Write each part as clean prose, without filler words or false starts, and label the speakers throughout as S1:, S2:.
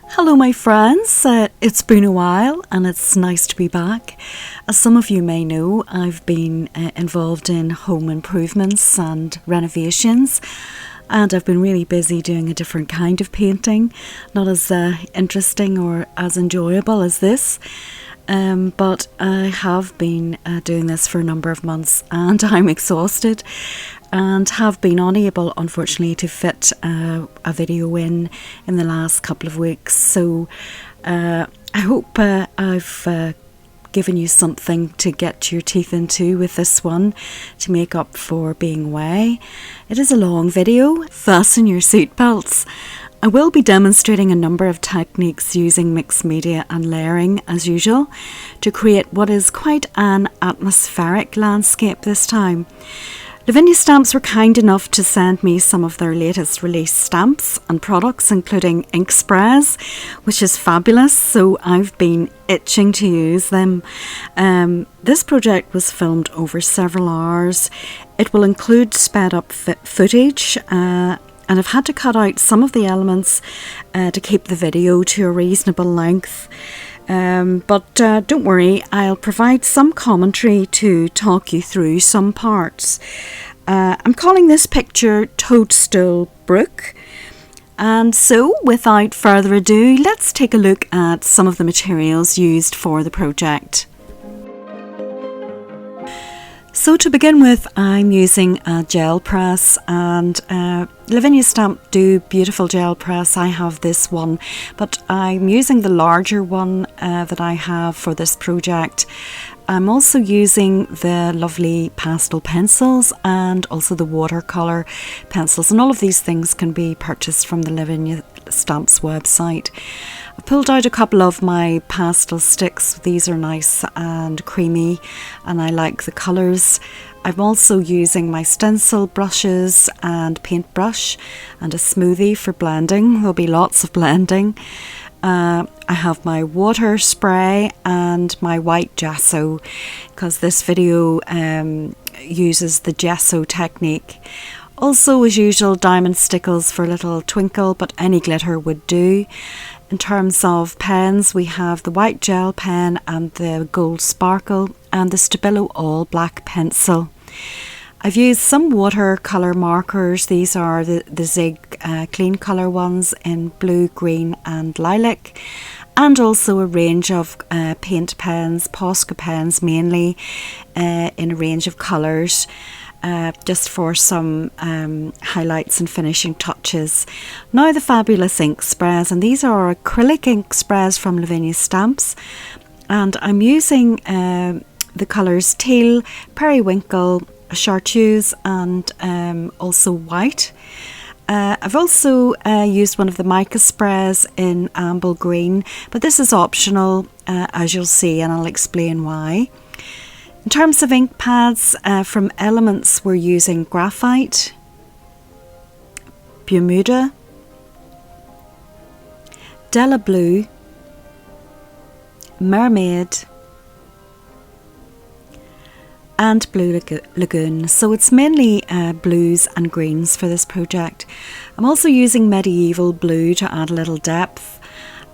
S1: Hello my friends, it's been a while and it's nice to be back. As some of you may know, I've been involved in home improvements and renovations, and I've been really busy doing a different kind of painting, not as interesting or as enjoyable as this. But I have been doing this for a number of months and I'm exhausted and have been unable, unfortunately, to fit a video in the last couple of weeks. So I hope I've given you something to get your teeth into with this one to make up for being away. It is a long video. Fasten your seatbelts. I will be demonstrating a number of techniques using mixed media and layering as usual to create what is quite an atmospheric landscape this time. Lavinia Stamps were kind enough to send me some of their latest release stamps and products, including ink sprays, which is fabulous, so I've been itching to use them. This project was filmed over several hours. It will include sped up footage, and I've had to cut out some of the elements to keep the video to a reasonable length. But don't worry, I'll provide some commentary to talk you through some parts. I'm calling this picture Toadstool Brook. And so, without further ado, let's take a look at some of the materials used for the project. So to begin with, I'm using a gel press, and Lavinia Stamp do beautiful gel press. I have this one, but I'm using the larger one that I have for this project. I'm also using the lovely pastel pencils and also the watercolor pencils, and all of these things can be purchased from the Lavinia Stamps website. I pulled out a couple of my pastel sticks. These are nice and creamy and I like the colours. I'm also using my stencil brushes and paintbrush and a smoothie for blending. There'll be lots of blending. I have my water spray and my white gesso, because this video uses the Gesso Technique. Also, as usual, diamond stickles for a little twinkle, but any glitter would do. In terms of pens, we have the white gel pen and the gold sparkle and the Stabilo All black pencil. I've used some watercolour markers. These are the Zig clean colour ones in blue, green and lilac, and also a range of paint pens, Posco pens mainly, in a range of colours. Just for some highlights and finishing touches. Now the fabulous ink sprays, and these are acrylic ink sprays from Lavinia Stamps, and I'm using the colours teal, periwinkle, chartreuse and also white. I've also used one of the mica sprays in amble green, but this is optional as you'll see, and I'll explain why. In terms of ink pads, from Elements we're using graphite, Bermuda, Della Blue, Mermaid and Blue Lagoon. So it's mainly blues and greens for this project. I'm also using Medieval Blue to add a little depth.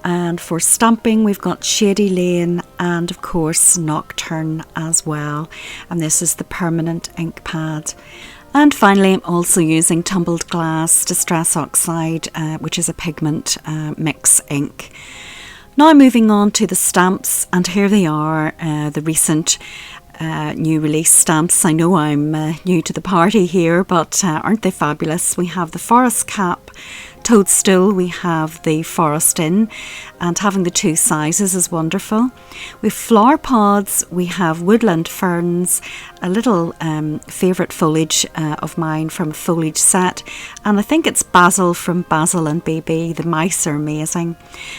S1: And for stamping, we've got Shady Lane and of course Nocturne as well. And this is the permanent ink pad. And finally, I'm also using Tumbled Glass Distress Oxide, which is a pigment mix ink. Now moving on to the stamps, and here they are, the recent new release stamps. I know I'm new to the party here, but aren't they fabulous? We have the Forest Cap Toadstool, we have the Forest Inn, and having the two sizes is wonderful. We've flower pods, we have woodland ferns, a little favourite foliage of mine from a foliage set, and I think it's basil from Basil and BB. The mice are amazing.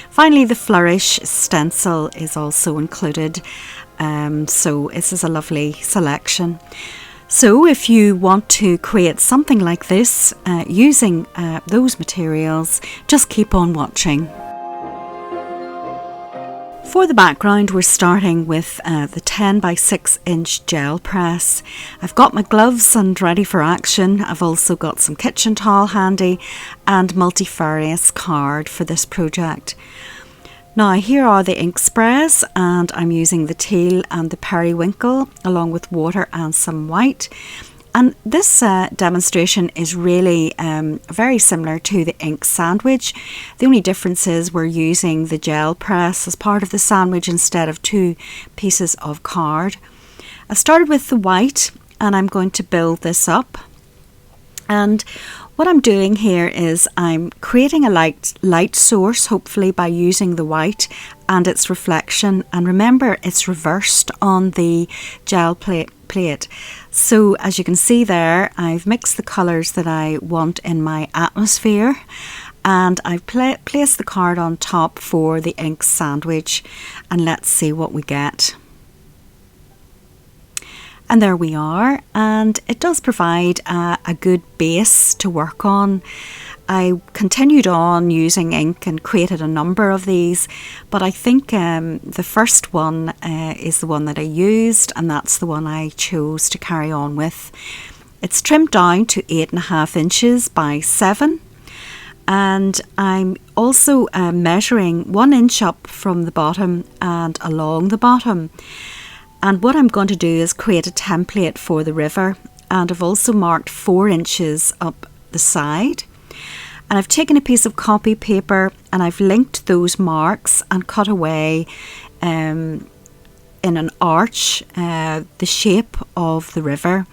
S1: Finally, the Flourish stencil is also included, so this is a lovely selection. So if you want to create something like this using those materials, just keep on watching. For the background, we're starting with the 10 by 6 inch gel press. I've got my gloves and ready for action. I've also got some kitchen towel handy and multifarious card for this project. Now here are the ink sprays, and I'm using the teal and the periwinkle along with water and some white. And this demonstration is really very similar to the ink sandwich. The only difference is we're using the gel press as part of the sandwich instead of 2 pieces of card. I started with the white and I'm going to build this up. And what I'm doing here is I'm creating a light source, hopefully by using the white and its reflection. And remember, it's reversed on the gel plate. So as you can see there, I've mixed the colours that I want in my atmosphere, and I've placed the card on top for the ink sandwich, and let's see what we get. And there we are, and it does provide a good base to work on. I continued on using ink and created a number of these, but I think the first one is the one that I used, and that's the one I chose to carry on with. It's trimmed down to 8.5 inches by 7, and I'm also measuring 1 inch up from the bottom and along the bottom. And what I'm going to do is create a template for the river, and I've also marked 4 inches up the side. And I've taken a piece of copy paper and I've linked those marks and cut away in an arch the shape of the river.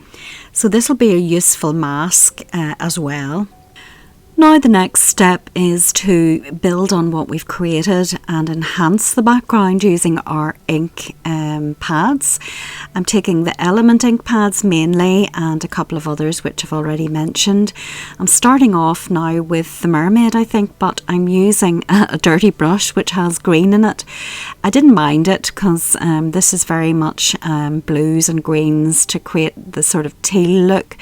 S1: So this will be a useful mask as well. Now the next step is to build on what we've created and enhance the background using our ink pads. I'm taking the Element ink pads mainly, and a couple of others which I've already mentioned. I'm starting off now with the mermaid, I think, but I'm using a dirty brush which has green in it. I didn't mind it because this is very much blues and greens to create the sort of teal look,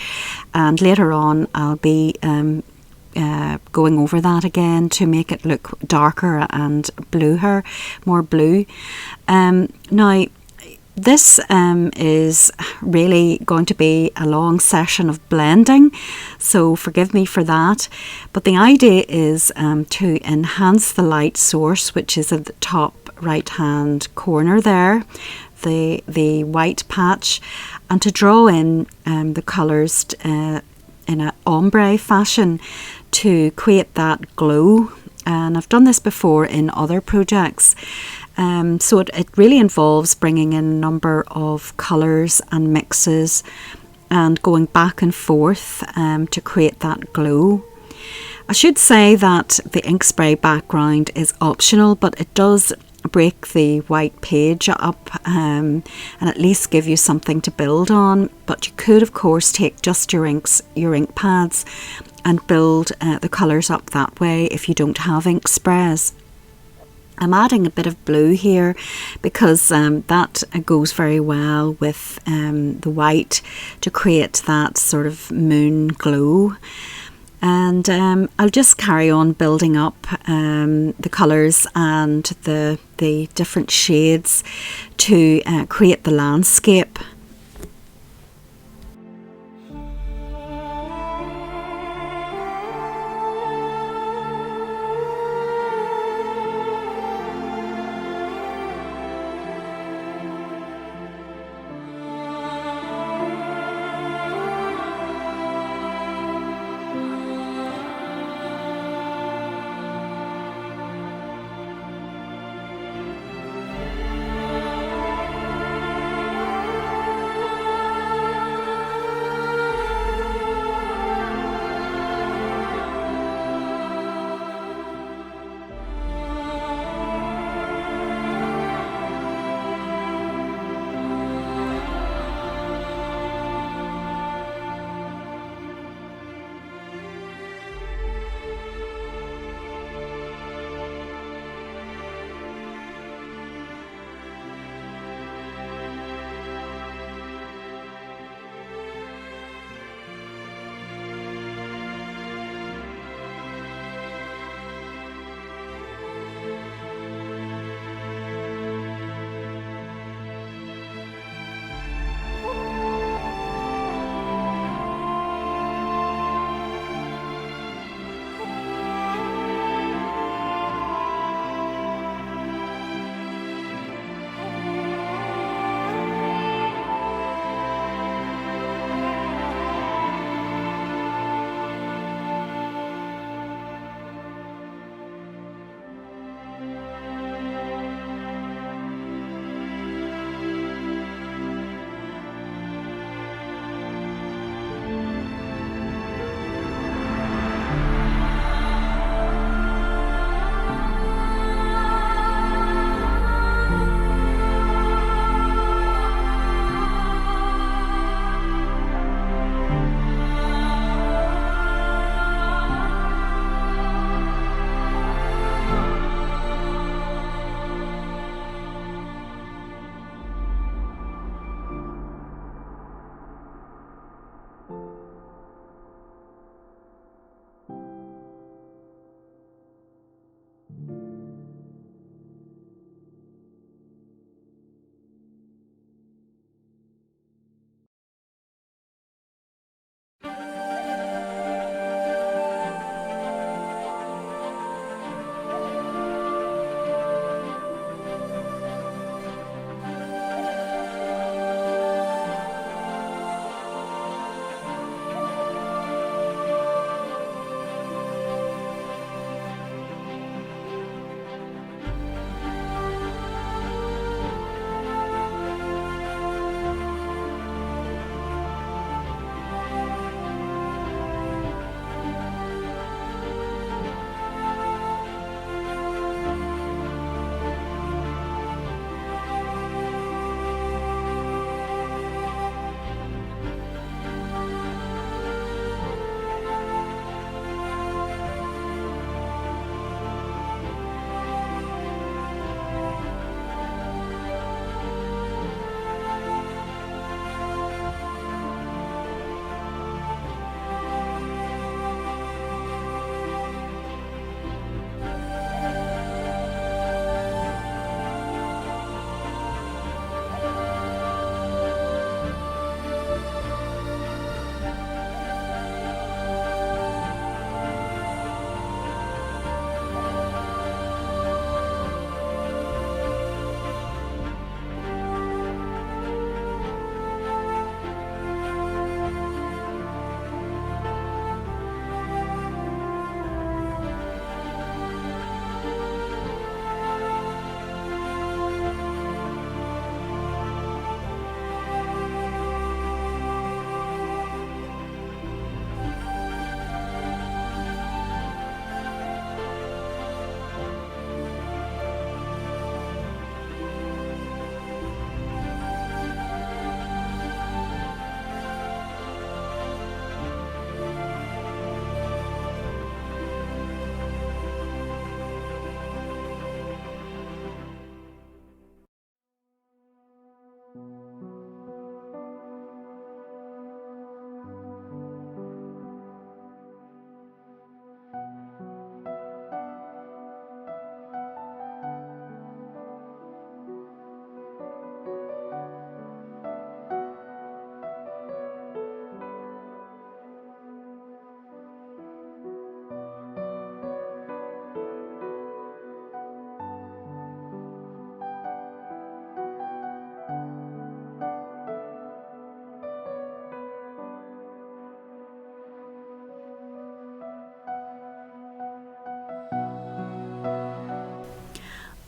S1: and later on I'll be going over that again to make it look darker and bluer, more blue. Now this is really going to be a long session of blending, so forgive me for that, but the idea is to enhance the light source, which is at the top right hand corner there, the white patch, and to draw in the colours in an ombre fashion to create that glow. And I've done this before in other projects, so it really involves bringing in a number of colours and mixes and going back and forth to create that glow. I should say that the ink spray background is optional, but it does break the white page up and at least give you something to build on. But you could of course take just your ink pads and build the colours up that way if you don't have ink sprays. I'm adding a bit of blue here because that goes very well with the white to create that sort of moon glow. And I'll just carry on building up the colours and the different shades to create the landscape.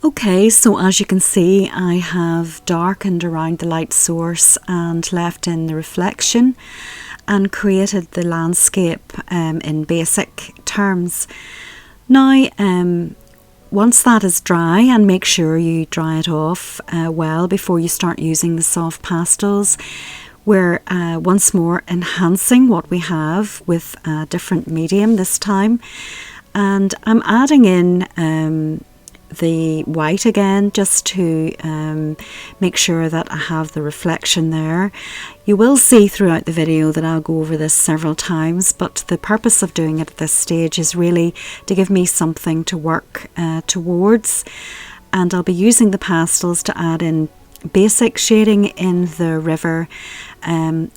S1: Okay, so as you can see, I have darkened around the light source and left in the reflection and created the landscape in basic terms. Now, once that is dry, and make sure you dry it off well before you start using the soft pastels, we're once more enhancing what we have with a different medium this time. And I'm adding in the white again, just to make sure that I have the reflection there. You will see throughout the video that I'll go over this several times, but the purpose of doing it at this stage is really to give me something to work towards. And I'll be using the pastels to add in basic shading in the river,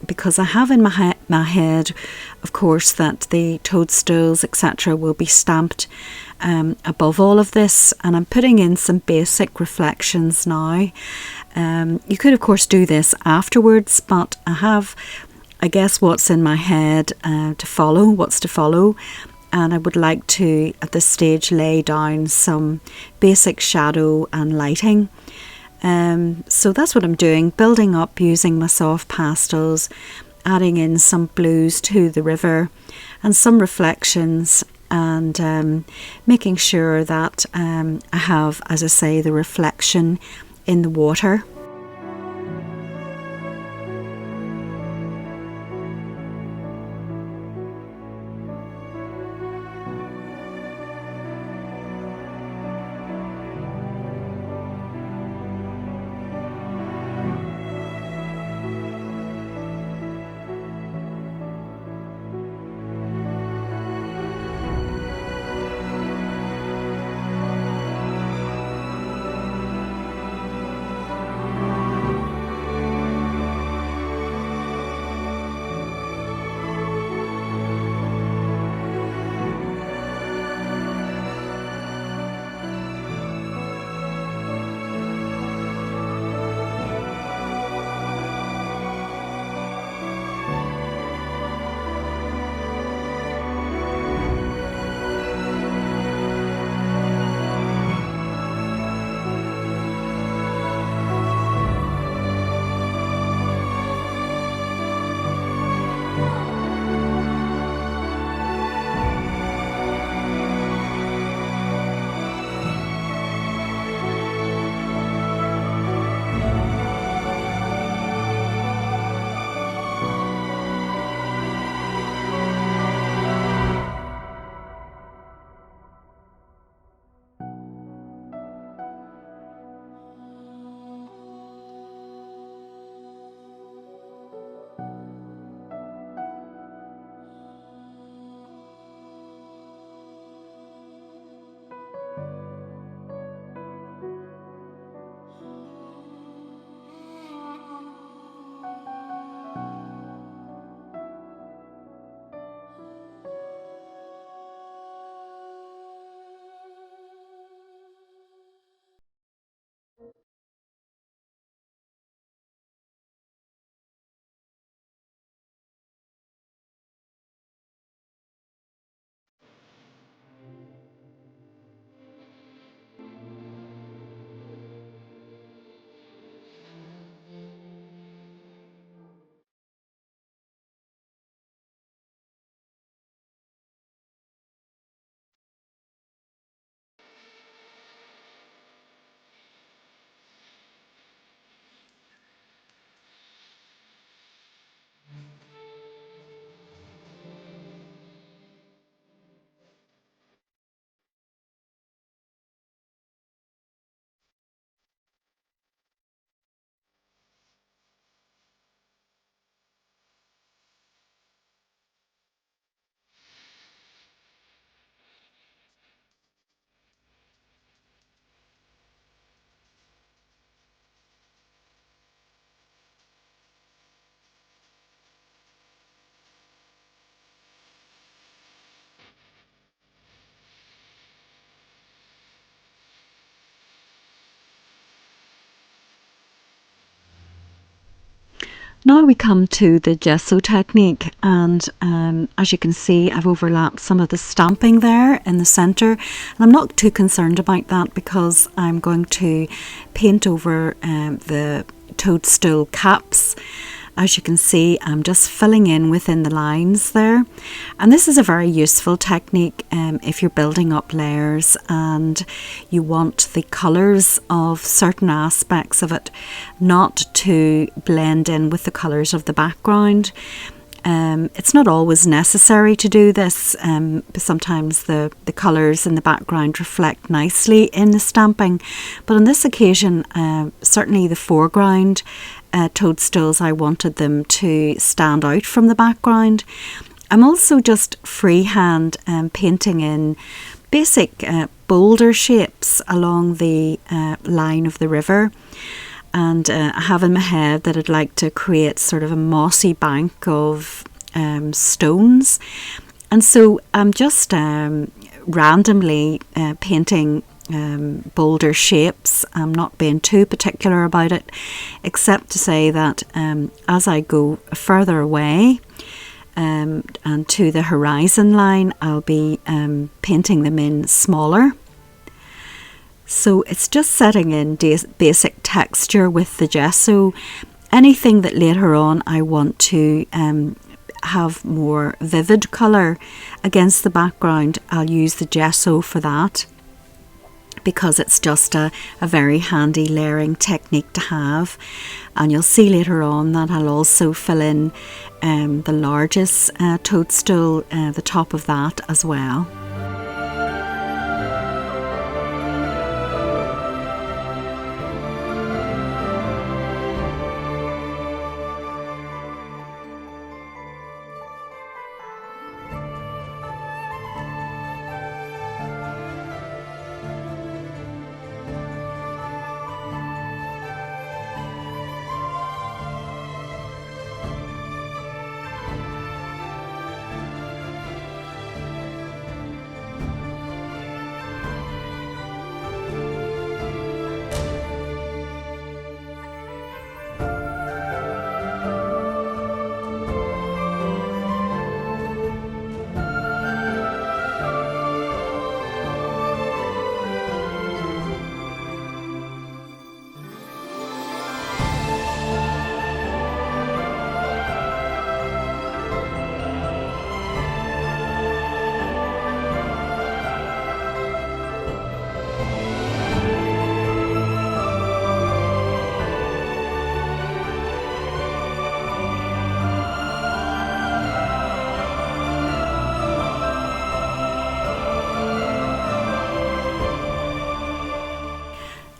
S1: because I have in my head, of course, that the toadstools, etc., will be stamped above all of this, and I'm putting in some basic reflections now. You could, of course, do this afterwards, but I have, I guess, what's in my head to follow, what's to follow, and I would like to, at this stage, lay down some basic shadow and lighting. So that's what I'm doing, building up using my soft pastels, adding in some blues to the river and some reflections, and making sure that I have, as I say, the reflection in the water. Now we come to the gesso technique, and as you can see, I've overlapped some of the stamping there in the centre, and I'm not too concerned about that because I'm going to paint over the toadstool caps. As you can see, I'm just filling in within the lines there, and this is a very useful technique if you're building up layers and you want the colours of certain aspects of it not to blend in with the colours of the background. It's not always necessary to do this. Sometimes the colours in the background reflect nicely in the stamping, but on this occasion certainly the foreground toadstools, I wanted them to stand out from the background. I'm also just freehand painting in basic boulder shapes along the line of the river, and I have in my head that I'd like to create sort of a mossy bank of stones, and so I'm just randomly painting boulder shapes. I'm not being too particular about it, except to say that as I go further away and to the horizon line, I'll be painting them in smaller. So it's just setting in basic texture with the gesso. Anything that later on I want to have more vivid colour against the background, I'll use the gesso for that, because it's just a very handy layering technique to have. And you'll see later on that I'll also fill in the largest toadstool, the top of that as well.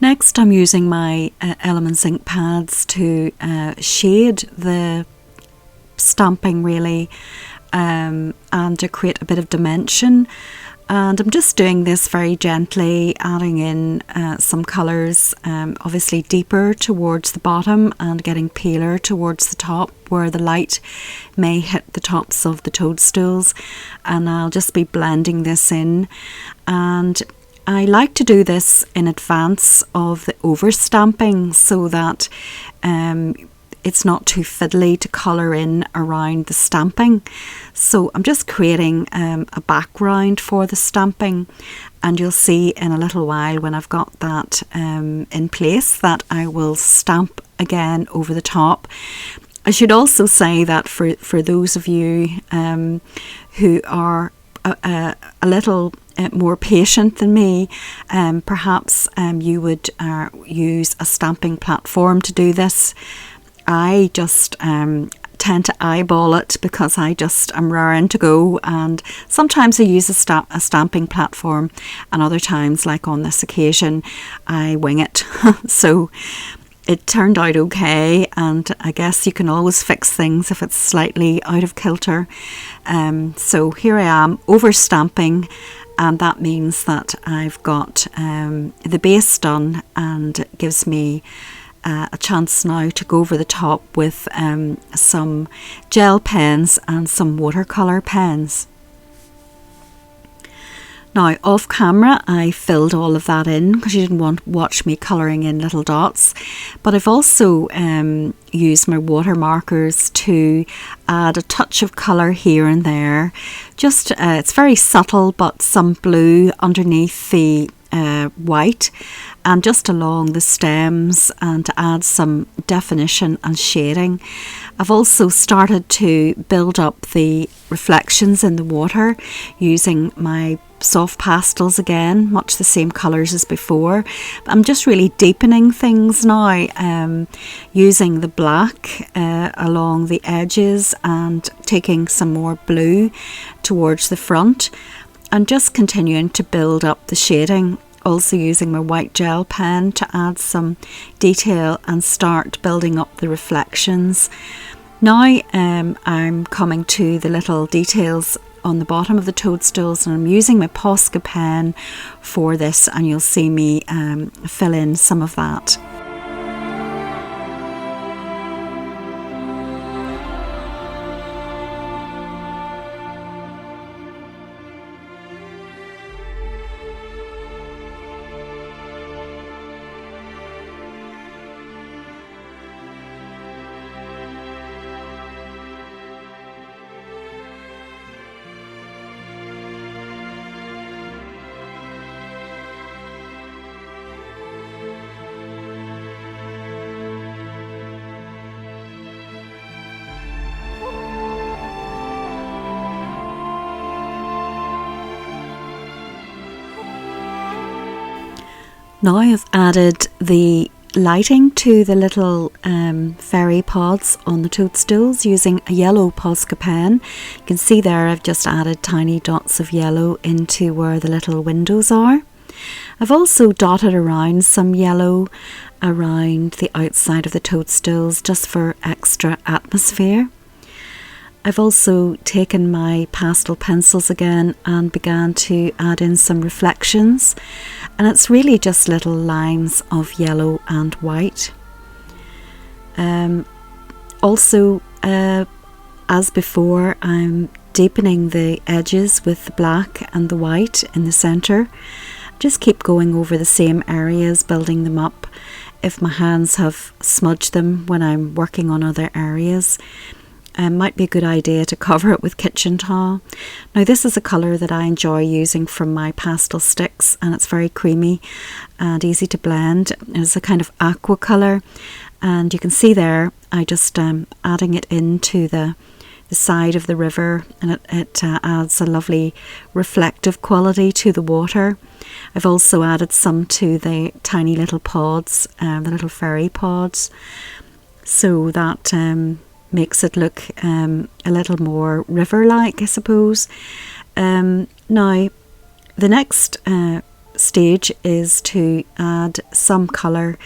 S1: Next, I'm using my Elements ink pads to shade the stamping really, and to create a bit of dimension. And I'm just doing this very gently, adding in some colours, obviously deeper towards the bottom and getting paler towards the top where the light may hit the tops of the toadstools. And I'll just be blending this in, and I like to do this in advance of the overstamping so that it's not too fiddly to colour in around the stamping. So I'm just creating a background for the stamping, and you'll see in a little while when I've got that in place that I will stamp again over the top. I should also say that for those of you who are a little more patient than me, perhaps you would use a stamping platform to do this. I just tend to eyeball it because I just am raring to go, and sometimes I use a stamping platform, and other times, like on this occasion, I wing it. So it turned out okay, and I guess you can always fix things if it's slightly out of kilter. So here I am overstamping, and that means that I've got the base done, and it gives me a chance now to go over the top with some gel pens and some watercolour pens. Now, off camera, I filled all of that in because you didn't want to watch me colouring in little dots. But I've also use my water markers to add a touch of colour here and there. Just it's very subtle, but some blue underneath the white and just along the stems, and to add some definition and shading. I've also started to build up the reflections in the water using my soft pastels again, much the same colours as before. I'm just really deepening things now, using the black along the edges and taking some more blue towards the front, and just continuing to build up the shading, also using my white gel pen to add some detail and start building up the reflections. Now I'm coming to the little details on the bottom of the toadstools, and I'm using my Posco pen for this, and you'll see me fill in some of that. Now I've added the lighting to the little fairy pods on the toadstools using a yellow Posco pen. You can see there I've just added tiny dots of yellow into where the little windows are. I've also dotted around some yellow around the outside of the toadstools just for extra atmosphere. I've also taken my pastel pencils again and began to add in some reflections, and it's really just little lines of yellow and white. Also, as before, I'm deepening the edges with the black and the white in the centre. Just keep going over the same areas, building them up if my hands have smudged them when I'm working on other areas. Might be a good idea to cover it with kitchen towel. Now this is a colour that I enjoy using from my pastel sticks, and it's very creamy and easy to blend. It's a kind of aqua colour, and you can see there I just adding it into the side of the river, and it adds a lovely reflective quality to the water. I've also added some to the tiny little pods, the little fairy pods, so that makes it look a little more river-like, I suppose. Now, the next stage is to add some colour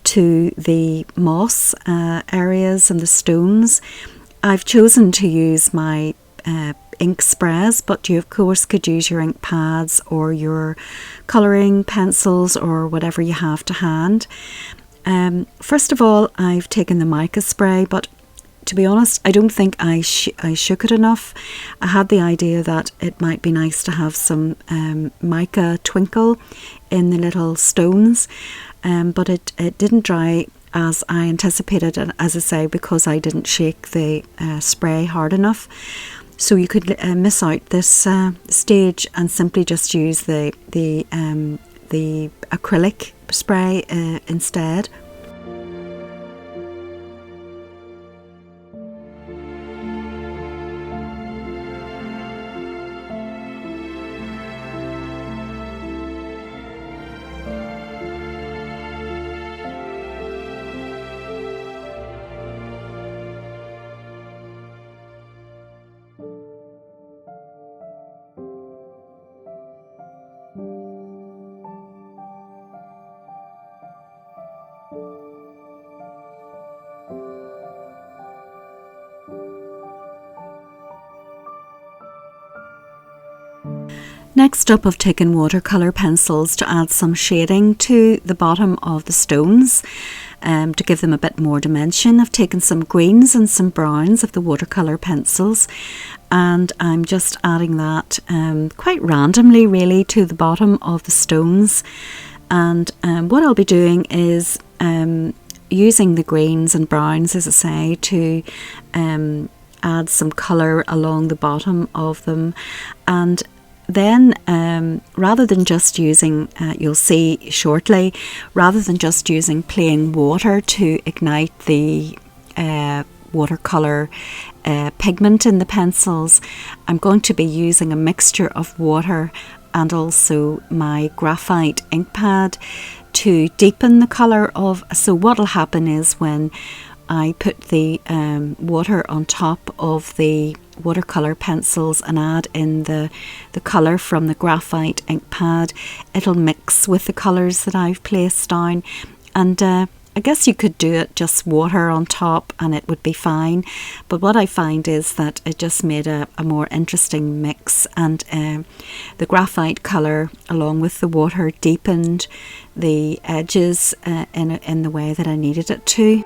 S1: to the moss areas and the stones. I've chosen to use my ink sprays, but you of course could use your ink pads or your colouring pencils or whatever you have to hand. First of all, I've taken the mica spray, but to be honest, I don't think I shook it enough. I had the idea that it might be nice to have some mica twinkle in the little stones, but it didn't dry as I anticipated, and as I say, because I didn't shake the spray hard enough. So you could miss out this stage and simply just use the acrylic spray instead. Next up, I've taken watercolour pencils to add some shading to the bottom of the stones to give them a bit more dimension. I've taken some greens and some browns of the watercolour pencils, and I'm just adding that quite randomly really to the bottom of the stones. And what I'll be doing is using the greens and browns, as I say, to add some colour along the bottom of them. And then rather than just using, you'll see shortly, rather than just using plain water to ignite the watercolour pigment in the pencils, I'm going to be using a mixture of water and also my graphite ink pad to deepen the colour of. So what will happen is when I put the water on top of the watercolour pencils and add in the colour from the graphite ink pad, it'll mix with the colours that I've placed down. And I guess you could do it just water on top and it would be fine, but what I find is that it just made a more interesting mix, and the graphite colour along with the water deepened the edges in the way that I needed it to.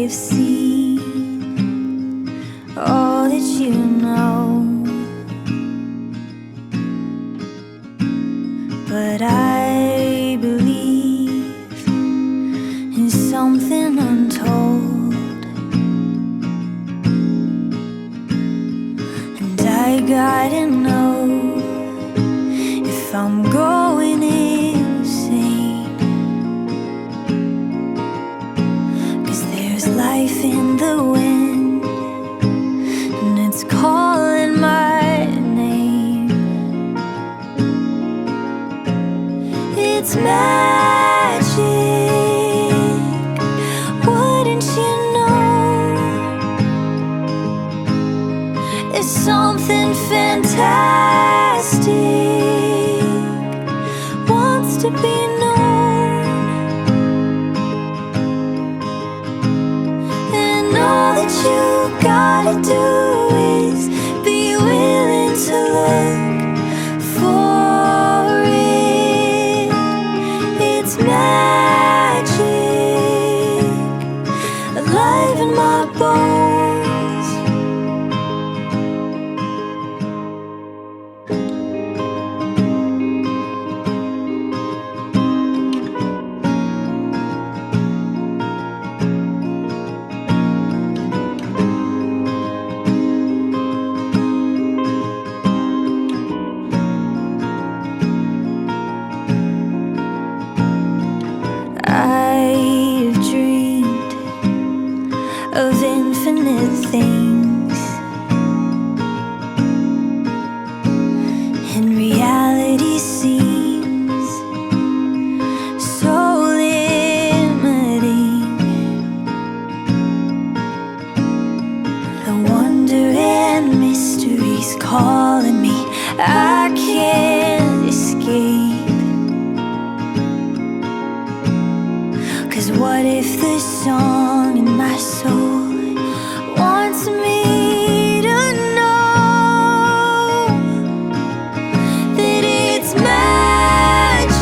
S2: have seen, all that you know. But I believe in something untold, and I gotta know if I'm going insane, 'cause there's life in the wind, and it's calling my name. It's magic, wouldn't you know? It's something fantastic, wants to be known. And all that you gotta do is be willing to look for it. It's magic, alive in my bones. I've dreamed of infinite things, and reality seems so limiting. The wonder and mystery's calling me, I can't escape. 'Cause what if the song in my soul wants me to know that it's magic?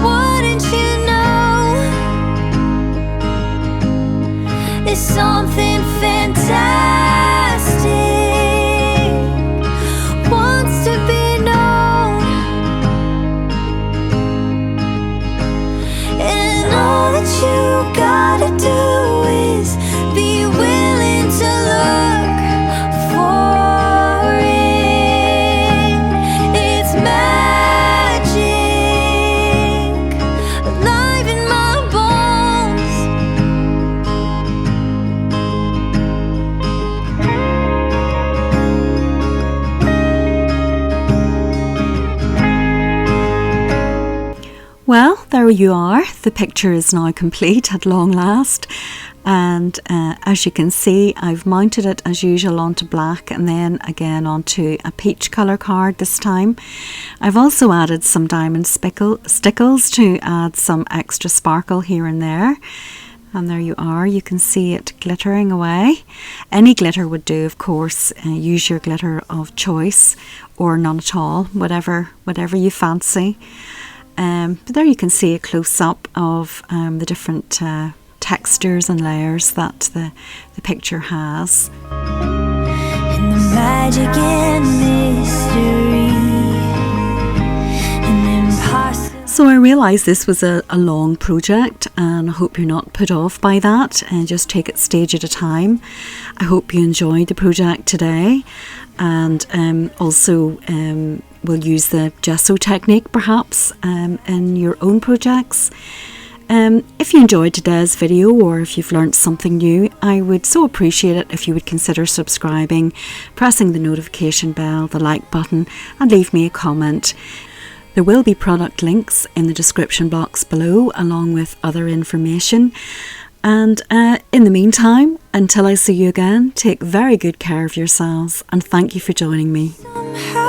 S2: Wouldn't you know? It's something fantastic, wants to be known. And all that you gotta do is be willing to look for it. It's magic, alive in my bones.
S1: Well, there you are. The picture is now complete at long last. And as you can see, I've mounted it as usual onto black and then again onto a peach colour card this time. I've also added some diamond stickles to add some extra sparkle here and there. And there you are, you can see it glittering away. Any glitter would do, of course. Use your glitter of choice or none at all, whatever you fancy. But there you can see a close-up of the different textures and layers that the picture has.
S2: And the magic and mystery and impossible.
S1: So I realised this was a long project, and I hope you're not put off by that, and just take it stage at a time. I hope you enjoyed the project today, and also we'll use the Gesso Technique perhaps in your own projects. If you enjoyed today's video, or if you've learnt something new, I would so appreciate it if you would consider subscribing, pressing the notification bell, the like button, and leave me a comment. There will be product links in the description box below, along with other information. And in the meantime, until I see you again, take very good care of yourselves, and thank you for joining me.
S2: Somehow